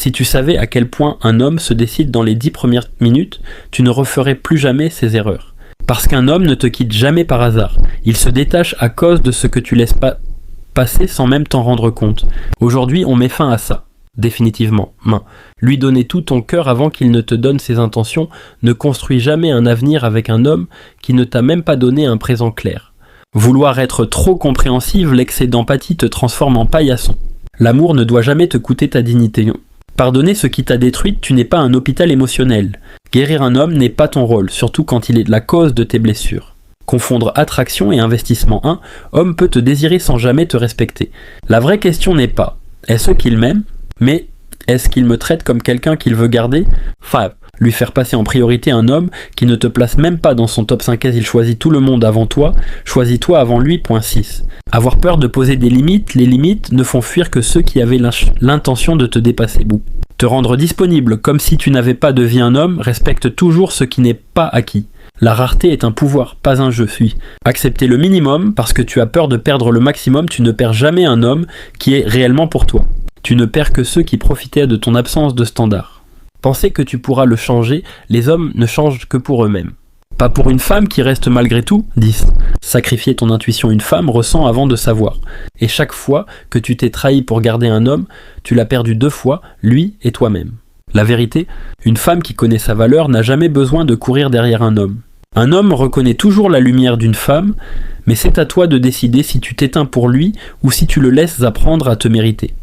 Si tu savais à quel point un homme se décide dans les 10 premières minutes, tu ne referais plus jamais ces erreurs. Parce qu'un homme ne te quitte jamais par hasard. Il se détache à cause de ce que tu laisses passer sans même t'en rendre compte. Aujourd'hui, on met fin à ça. Définitivement. Lui donner tout ton cœur avant qu'il ne te donne ses intentions ne construit jamais un avenir avec un homme qui ne t'a même pas donné un présent clair. Vouloir être trop compréhensive, l'excès d'empathie te transforme en paillasson. L'amour ne doit jamais te coûter ta dignité. Pardonner ce qui t'a détruite, tu n'es pas un hôpital émotionnel. Guérir un homme n'est pas ton rôle, surtout quand il est la cause de tes blessures. Confondre attraction et investissement. Un homme peut te désirer sans jamais te respecter. La vraie question n'est pas « est-ce qu'il m'aime ?» mais « est-ce qu'il me traite comme quelqu'un qu'il veut garder ?» 5. Lui faire passer en priorité un homme qui ne te place même pas dans son top 5S, il choisit tout le monde avant toi, choisis-toi avant lui. 6. Avoir peur de poser des limites, les limites ne font fuir que ceux qui avaient l'intention de te dépasser. Te rendre disponible comme si tu n'avais pas de vie un homme, respecte toujours ce qui n'est pas acquis. La rareté est un pouvoir, pas un jeu. Accepter le minimum parce que tu as peur de perdre le maximum, tu ne perds jamais un homme qui est réellement pour toi. Tu ne perds que ceux qui profitaient de ton absence de standard. Penser que tu pourras le changer, les hommes ne changent que pour eux-mêmes. Pas pour une femme qui reste malgré tout. 10. Sacrifier ton intuition, une femme ressent avant de savoir. Et chaque fois que tu t'es trahi pour garder un homme, tu l'as perdu 2 fois, lui et toi-même. La vérité, une femme qui connaît sa valeur n'a jamais besoin de courir derrière un homme. Un homme reconnaît toujours la lumière d'une femme, mais c'est à toi de décider si tu t'éteins pour lui ou si tu le laisses apprendre à te mériter.